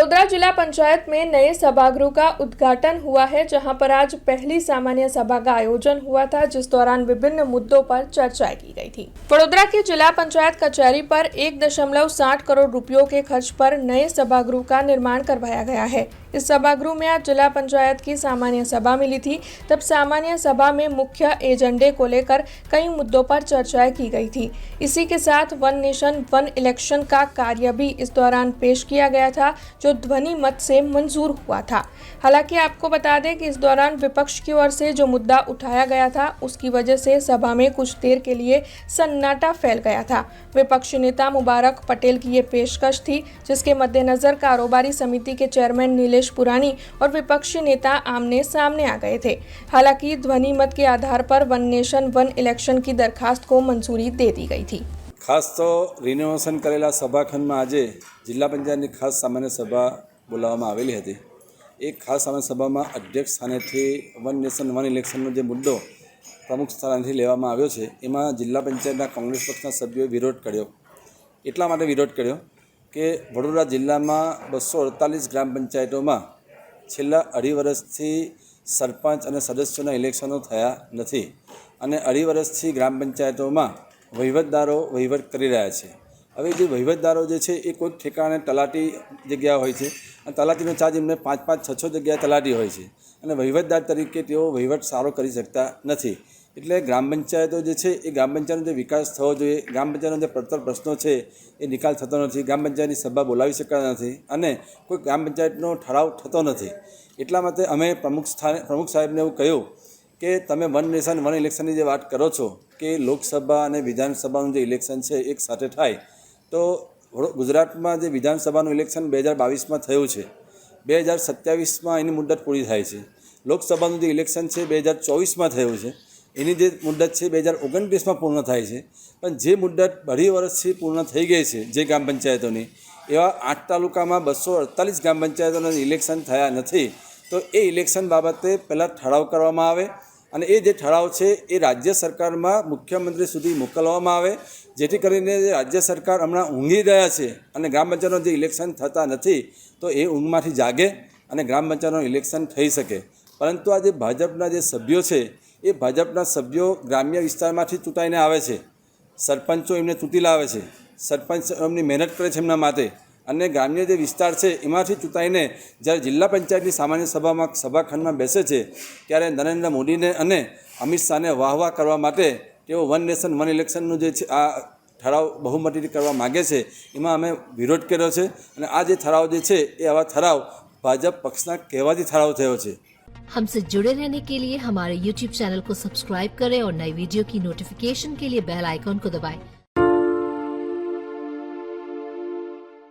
वडोदरा जिला पंचायत में नए सभागृह का उद्घाटन हुआ है, जहां पर आज पहली सामान्य सभा का आयोजन हुआ था, जिस दौरान विभिन्न मुद्दों पर चर्चा की गई थी। वडोदरा की जिला पंचायत कचहरी पर 1.60 करोड़ रुपयों के खर्च पर नए सभागृह का निर्माण करवाया गया है। इस सभागृह में आज जिला पंचायत की सामान्य सभा मिली थी। तब सामान्य सभा में मुख्य एजेंडे को लेकर कई मुद्दों पर चर्चाएं की गई थी। इसी के साथ वन नेशन वन इलेक्शन का कार्य भी इस दौरान पेश किया गया था, जो ध्वनि मत से मंजूर हुआ था। हालांकि आपको बता दें कि इस दौरान विपक्ष की ओर से जो मुद्दा उठाया गया था, उसकी वजह से सभा में कुछ देर के लिए सन्नाटा फैल गया था। विपक्षी नेता मुबारक पटेल की ये पेशकश थी, जिसके मद्देनजर कारोबारी समिति के चेयरमैन नीलेश पुरानी और विपक्षी नेता आमने सामने आ गए थे। हालांकि ध्वनि मत के आधार पर वन नेशन वन इलेक्शन की दरखास्त को मंजूरी दे दी गई थी। खास तो रिनोवेशन करेला सभाखंड में आज जिला पंचायत की खास सामान्य सभा बोलाववामां आवेली हती। एक खास सामान्य सभा में अध्यक्ष स्थानेथी वन नेशन वन इलेक्शननो जे मुद्दो प्रमुख स्थानेथी लेवामां आव्यो छे, एमां जिला पंचायतना कांग्रेस पक्षना सभ्योए विरोध कर्यो। एटला माटे विरोध कर्यो के वडोदरा जिल्ला में 248 ग्राम पंचायतों में छेल्ला 2.5 वर्षथी सरपंच और सदस्यों इलेक्शनों थया नथी अने 2.5 वर्षथी ग्राम पंचायतों में वहीवटदारो वहीवट करी रह्या छे। हवे जे वहीवटदारो जे छे ए कोई ठेकाणे तलाटी जग्या होय छे अने तलाटीनो चार्ज एमने 5-5, 6-6 जग्याए तलाटी होय छे अने वहीवटदार तरीके तेओ वहीवट सारो करी शकता नथी। एटले ग्राम पंचायतो जे छे ए ग्राम पंचायतनो जे विकास थवो जोईए, ग्राम पंचायतनो जे પડતર प्रश्नों छे ए निकाल थतो नथी, ग्राम पंचायतनी सभा बोलावी शकाती नथी अने कोई ग्राम पंचायतनो ठराव थतो नथी। एटला माटे अमे प्रमुख साहेबने एवुं कह्युं के तमे वन नेशन वन इलेक्शननी जे वात करो छो के लोकसभा अने विधानसभानुं जे इलेक्शन छे एक साथे थाय तो गुजरातमां जे विधानसभानुं इलेक्शन 2022 में थयुं छे, 2027 में एनी मुद्दत पूरी थाय छे। लोकसभानुं जे इलेक्शन छे 2024 में थयुं छे, एनी जे मुद्दत छे 2029 में पूर्ण थाय छे। पण जे मुद्दत 2.5 वर्षथी पूर्ण थई गई छे जे ग्राम पंचायतोनी, एवा 8 तालुकामां 248 ग्राम पंचायतोना इलेक्शन थया नथी। तो ए इलेक्शन बाबते पहला ठराव करवामां आवे અને એ જે ઠરાવ છે એ રાજ્ય સરકારમાં મુખ્યમંત્રી સુધી મોકલવામાં આવે, જેથી કરીને રાજ્ય સરકાર હમણાં ઊંઘી રહ્યા છે અને ગ્રામ પંચાયતનો જે ઇલેક્શન થતા નથી તો એ ઊંઘમાંથી જાગે અને ગ્રામ પંચાયતનું ઇલેક્શન થઈ શકે। પરંતુ આ જે ભાજપના જે સભ્યો છે એ ભાજપના સભ્યો ગ્રામ્ય વિસ્તારમાંથી ચૂંટાઈને આવે છે, સરપંચો એમને ચૂંટી લાવે છે, સરપંચ એમની મહેનત કરે છે એમના માટે અને ગ્રામ્ય જે વિસ્તાર છે એમાંથી ચૂંટાઈને જ્યારે જિલ્લા પંચાયતની સામાન્ય સભામાં સભાખંડમાં બેસે છે ત્યારે નરેન્દ્ર મોદીને અને અમિત શાહને વાહવા કરવા માટે તેઓ વન નેશન વન ઇલેક્શનનું જે છે આ ઠરાવ બહુમતીથી કરવા માગે છે, એમાં અમે વિરોધ કર્યો છે અને આ જે ઠરાવ જે છે એ આવા ઠરાવ ભાજપ પક્ષના કહેવાથી ઠરાવ થયો છે। हमसे जुड़े रहने के लिए हमारे YouTube चैनल को सब्सक्राइब करें और नई वीडियो की नोटिफिकेशन के लिए बेल आइकॉन को दबाएं।